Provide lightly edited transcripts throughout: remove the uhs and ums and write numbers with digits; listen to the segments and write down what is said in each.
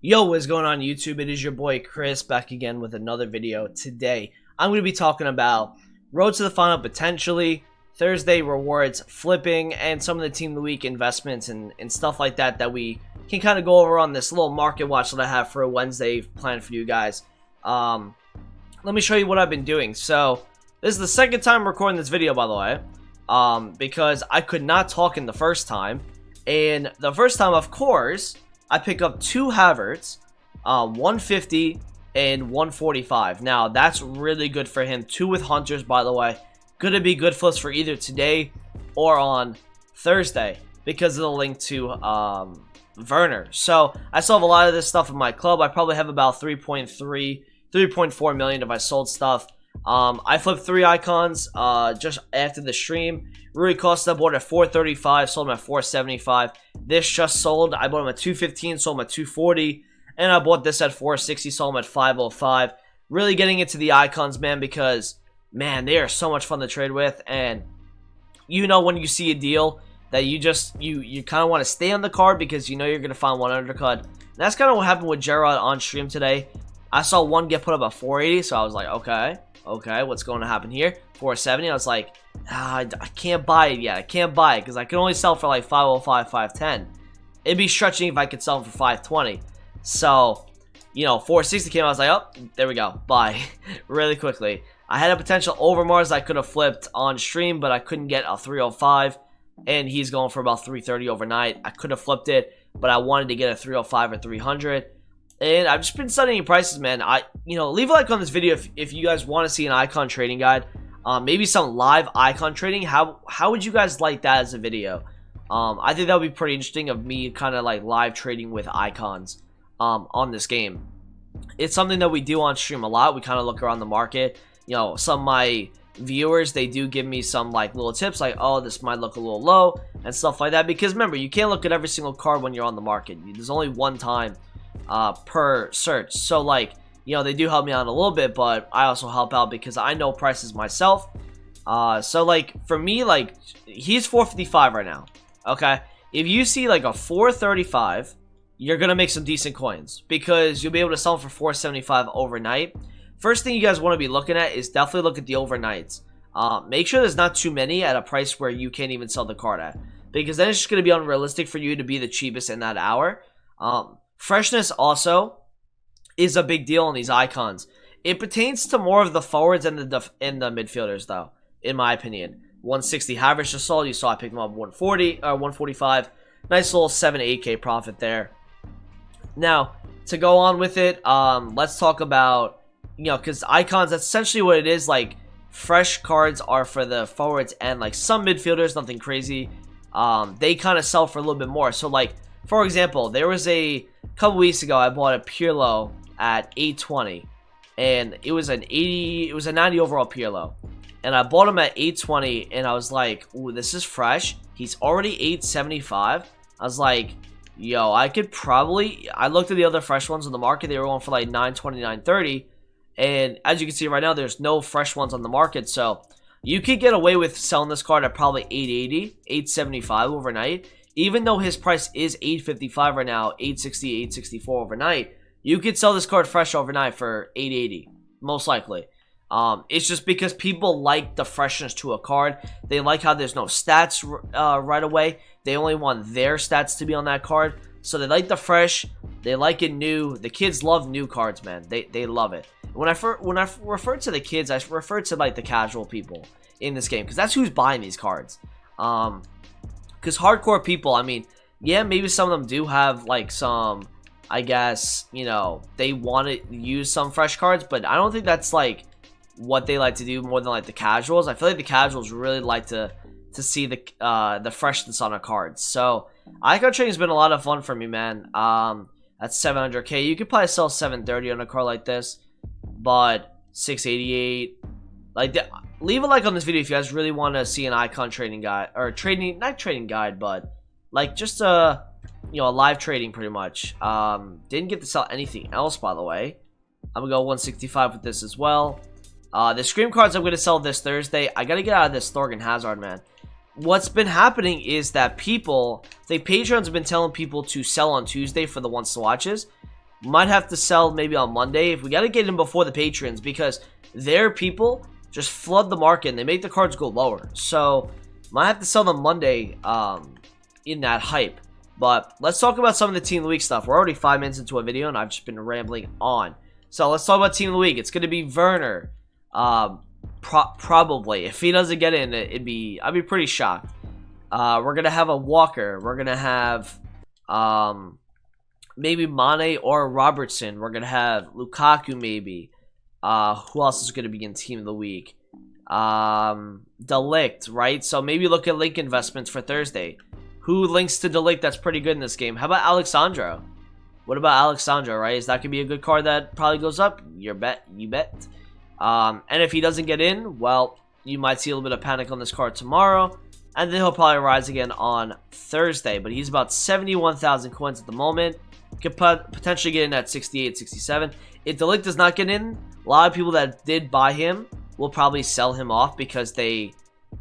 Yo, what's going on YouTube? It is your boy Chris back again with another video. Today, I'm going to be talking about Road to the Final potentially, Thursday rewards, flipping, and some of the Team of the Week investments and stuff like that that we can kind of go over on this little market watch that I have for a Wednesday planned for you guys. Let me show you what I've been doing. So, this is the second time recording this video, by the way, because I could not talk in the first time. And the first time, of course, I pick up two Havertz, 150 and 145. Now, that's really good for him. Two with Hunters, by the way. Gonna be good flips for either today or on Thursday because of the link to Werner. So, I still have a lot of this stuff in my club. I probably have about 3.4 million if I sold stuff. I flipped 3 icons just after the stream. Rui Costa bought at 435, sold him at 475. This just sold. I bought him at 215, sold him at 240. And I bought this at 460, sold him at 505. Really getting into the icons, man, because, man, they are so much fun to trade with. And you know when you see a deal that you kind of want to stay on the card because you know you're going to find one undercut. And that's kind of what happened with Gerrard on stream today. I saw one get put up at 480, so I was like, okay, what's going to happen here? 470, I was like, I can't buy it yet. I can't buy it because I can only sell for like 505, 510. It'd be stretching if I could sell them for 520. So, you know, 460 came out. I was like, oh, there we go. Buy really quickly. I had a potential Overmars I could have flipped on stream, but I couldn't get a 305, and he's going for about 330 overnight. I could have flipped it, but I wanted to get a 305 or 300. And I've just been studying prices, man. Leave a like on this video if you guys want to see an icon trading guide. Maybe some live icon trading. How would you guys like that as a video? I think that would be pretty interesting of me kind of like live trading with icons on this game. It's something that we do on stream a lot. We kind of look around the market. You know, some of my viewers, they do give me some like little tips like, oh, this might look a little low and stuff like that. Because remember, you can't look at every single card when you're on the market. There's only one time per search. So like, you know, they do help me out a little bit, but I also help out because I know prices myself. So like for me, like he's 455 right now. Okay, if you see like a 435, you're gonna make some decent coins because you'll be able to sell them for 475 overnight. First thing you guys want to be looking at is definitely look at the overnights. Make sure there's not too many at a price where you can't even sell the card at, because then it's just gonna be unrealistic for you to be the cheapest in that hour. Freshness also is a big deal on these icons. It pertains to more of the forwards and the midfielders, though, in my opinion. 160 Havertz just sold. You saw I picked him up 140 or 145. Nice little 7 to 8K profit there. Now, to go on with it, let's talk about, you know, because icons, that's essentially what it is. Like, fresh cards are for the forwards and like some midfielders, nothing crazy. They kind of sell for a little bit more. So like, for example, there was a couple weeks ago I bought a Pirlo at 820, and it was a 90 overall Pirlo, and I bought him at 820, and I was like, ooh, this is fresh. He's already 875. I was like, yo, I looked at the other fresh ones on the market. They were going for like 920, 930, and as you can see right now, there's no fresh ones on the market, so you could get away with selling this card at probably 880, 875 overnight. Even though his price is 855 right now, 860, 864 overnight, you could sell this card fresh overnight for 880, most likely. It's just because people like the freshness to a card. They like how there's no stats right away. They only want their stats to be on that card. So they like the fresh. They like it new. The kids love new cards, man. They love it. When I refer to the kids, I refer to like the casual people in this game, because that's who's buying these cards. Because hardcore people, I mean, yeah, maybe some of them do have like some, I guess, you know, they want to use some fresh cards, but I don't think that's like what they like to do more than like the casuals. I feel like the casuals really like to see the freshness on a card. So icon trading has been a lot of fun for me, man. That's 700k. You could probably sell 730 on a card like this, but 688, like that. Leave a like on this video if you guys really want to see an icon trading guide, or not trading guide, but like just a live trading pretty much. Didn't get to sell anything else, by the way. I'm gonna go 165 with this as well. The Scream cards I'm gonna sell this Thursday. I gotta get out of this Thorgan Hazard, man. What's been happening is that people, Patreons have been telling people to sell on Tuesday for the once to watches. Might have to sell maybe on Monday. If we got to get in before the patrons, because their people just flood the market and they make the cards go lower. So might have to sell them Monday in that hype. But let's talk about some of the Team of the Week stuff. We're already 5 minutes into a video and I've just been rambling on. So let's talk about Team of the Week. It's going to be Werner. Probably. If he doesn't get in, I'd be pretty shocked. We're going to have a Walker. We're going to have maybe Mane or Robertson. We're going to have Lukaku maybe. Who else is going to be in Team of the Week? De Ligt, right? So maybe look at link investments for Thursday. Who links to De Ligt that's pretty good in this game? How about Alexandro? What about Alexandro, right? Is that could be a good card that probably goes up? You bet. And if he doesn't get in, well, you might see a little bit of panic on this card tomorrow. And then he'll probably rise again on Thursday. But he's about 71,000 coins at the moment. Could potentially get in at 68, 67. If De Ligt does not get in, a lot of people that did buy him will probably sell him off because they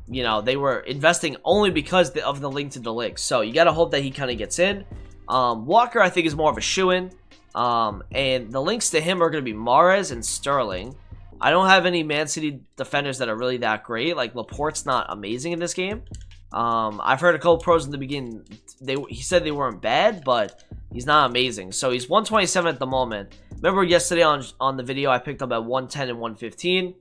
were investing only because of the link to De Ligt. So you got to hope that he kind of gets in. Walker, I think, is more of a shoo-in. And the links to him are going to be Mahrez and Sterling. I don't have any Man City defenders that are really that great. Like, Laporte's not amazing in this game. I've heard a couple pros in the beginning. He said they weren't bad, but he's not amazing. So he's 127 at the moment. Remember yesterday on the video, I picked up at 110 and 115.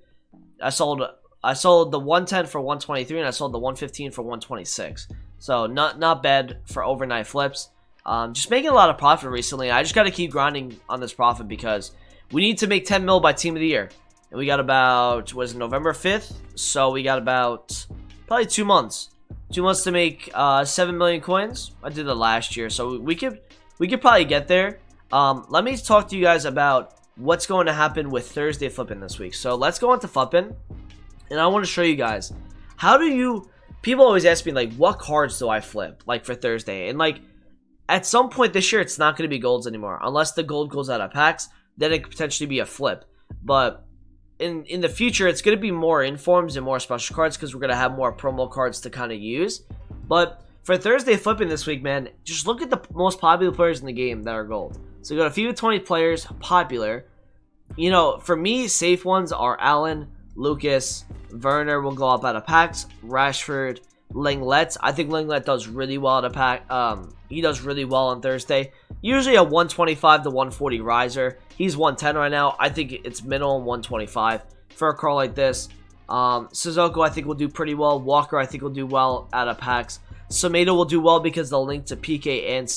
I sold the 110 for 123, and I sold the 115 for 126. So not bad for overnight flips. Just making a lot of profit recently. I just got to keep grinding on this profit because we need to make 10 mil by Team of the Year. And we got about, was it November 5th? So we got about probably 2 months. 2 months to make 7 million coins. I did it last year, so we could probably get there. Let me talk to you guys about what's going to happen with Thursday flipping this week. So let's go into flipping, and I want to show you guys how do you. People always ask me like, what cards do I flip like for Thursday? And like at some point this year, it's not going to be golds anymore unless the gold goes out of packs. Then it could potentially be a flip, but in the future, it's going to be more informs and more special cards because we're going to have more promo cards to kind of use. But for Thursday flipping this week, man, just look at the most popular players in the game that are gold. So we got a few 20 players popular. You know, for me, safe ones are Allen, Lucas, Werner will go up out of packs, Rashford, Lenglet. I think Lenglet does really well at a pack. He does really well on Thursday. Usually a 125 to 140 riser. He's 110 right now. I think it's minimum 125 for a card like this. Sissoko I think will do pretty well. Walker I think will do well out of packs. Semedo will do well because they'll link to PK and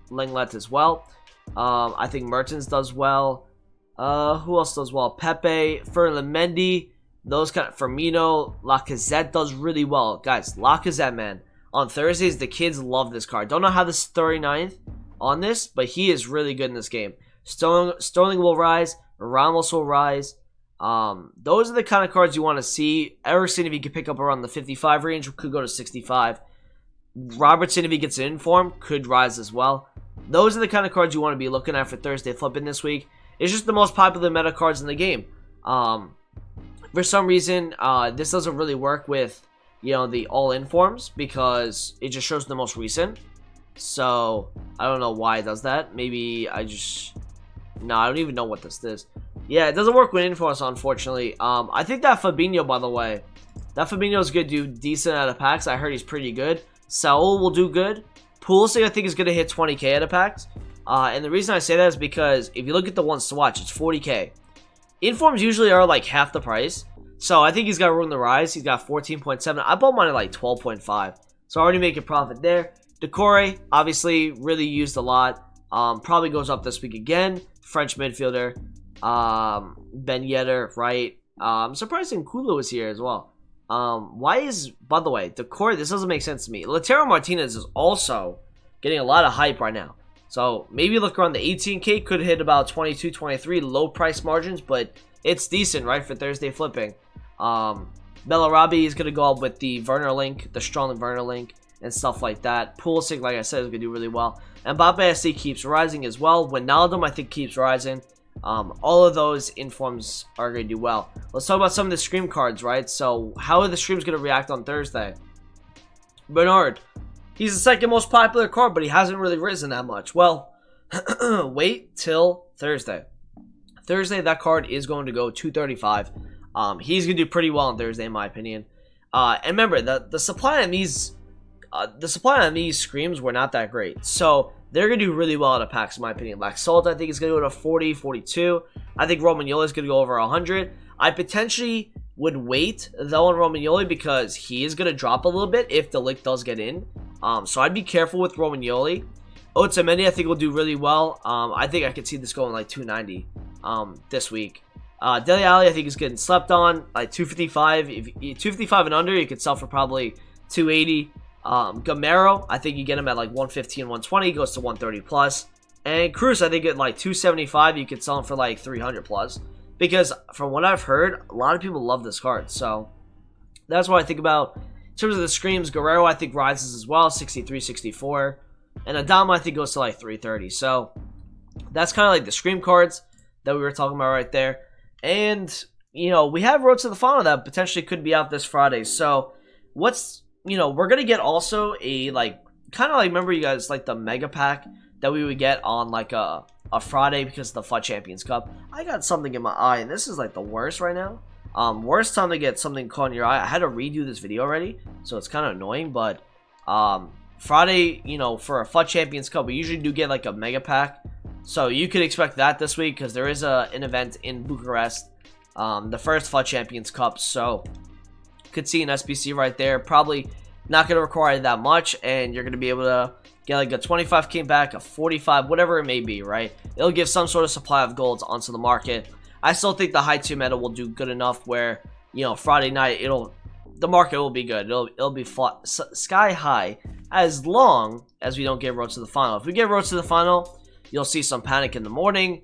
Lenglet as well. I think Mertens does well. Who else does well? Pepe, Ferland Mendy, those kind of Firmino, Lacazette does really well. Guys, Lacazette, man. On Thursdays, the kids love this card. Don't know how this is 39th on this, but he is really good in this game. Sterling will rise. Ramos will rise. Those are the kind of cards you want to see. Eriksen, if he could pick up around the 55 range, could go to 65. Robertson, if he gets an inform, could rise as well. Those are the kind of cards you want to be looking at for Thursday flipping this week. It's just the most popular meta cards in the game. For some reason, this doesn't really work with, you know, the all-in forms because it just shows the most recent. So, I don't know why it does that. Maybe I just... No, I don't even know what this is. Yeah, it doesn't work with informs, unfortunately. I think that Fabinho, by the way, that Fabinho is going to do decent out of packs. I heard he's pretty good. Saul will do good. Pulisic, I think, is going to hit 20k out of packs. And the reason I say that is because if you look at the ones to watch, it's 40k. Informs usually are like half the price. So I think he's got room to rise. He's got 14.7. I bought mine at like 12.5. So I already make a profit there. Decore, obviously, really used a lot. Probably goes up this week again. French midfielder. Ben Yedder, right? I'm surprised Nkulu is here as well. Why is, by the way, Decore, this doesn't make sense to me. Lautaro Martinez is also getting a lot of hype right now. So maybe look around the 18k, could hit about 22, 23, low price margins, but it's decent, right, for Thursday flipping. Bellarabi is going to go up with the Werner link, the strong Werner link, and stuff like that. Pulisic, like I said, is going to do really well. And Mbappe SC keeps rising as well. Wijnaldum, I think, keeps rising. All of those informs are going to do well. Let's talk about some of the stream cards, right? So how are the streams going to react on Thursday? Bernard. He's the second most popular card, but he hasn't really risen that much. Well, Wait till Thursday. Thursday, that card is going to go 235. He's gonna do pretty well on Thursday, in my opinion. And remember, the supply on these screams were not that great, so they're gonna do really well out of packs, in my opinion. Like Salt, I think is gonna go to 40, 42. I think Romagnoli is gonna go over 100. I potentially would wait though on Romagnoli because he is gonna drop a little bit if the lick does get in. So I'd be careful with Romagnoli. Otamendi, I think will do really well. I think I could see this going like 290 this week. Dele Alli, I think is getting slept on, like 255. If 255 and under, you could sell for probably 280. Gamero, I think you get him at like 115, 120, goes to 130 plus. And Cruz, I think at like 275, you could sell him for like 300 plus. Because from what I've heard, a lot of people love this card. So that's what I think about. In terms of the screams, Guerrero, I think rises as well, 63, 64. And Adama, I think goes to like 330. So that's kind of like the scream cards that we were talking about right there. And, you know, we have Road to the Final that potentially could be out this Friday. So what's, you know, we're going to get also a, like, kind of like, remember you guys, like the mega pack that we would get on like a Friday because of the FUT Champions Cup. I got something in my eye, and this is like the worst right now. Worst time to get something caught in your eye. I had to redo this video already, so it's kind of annoying, but Friday, you know, for a FUT Champions Cup, we usually do get like a mega pack. So you could expect that this week because there is an event in Bucharest, the first FUT Champions Cup. So you could see an SBC right there. Probably not going to require that much, and you're going to be able to get like a 25k back, a 45, whatever it may be, right? It'll give some sort of supply of golds onto the market. I still think the high 2 meta will do good enough where, you know, Friday night the market will be good. It'll be sky high as long as we don't get Road to the Final. If we get Road to the Final, you'll see some panic in the morning.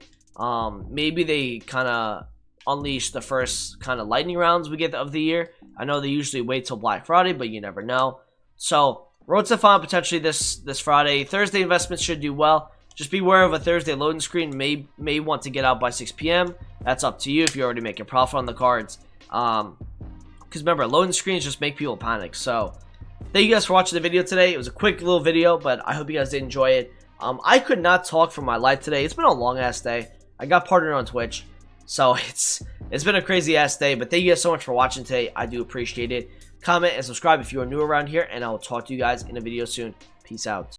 Maybe they kind of unleash the first kind of lightning rounds we get of the year. I know they usually wait till Black Friday, but you never know. So Road to the Final potentially this Friday. Thursday investments should do well. Just be aware of a Thursday loading screen. May want to get out by 6 p.m. That's up to you if you already make a profit on the cards. Because remember, loading screens just make people panic. So thank you guys for watching the video today. It was a quick little video, but I hope you guys did enjoy it. I could not talk for my life today. It's been a long ass day. I got partnered on Twitch, so it's been a crazy ass day. But thank you guys so much for watching today. I do appreciate it. Comment and subscribe if you are new around here, and I will talk to you guys in a video soon. Peace out.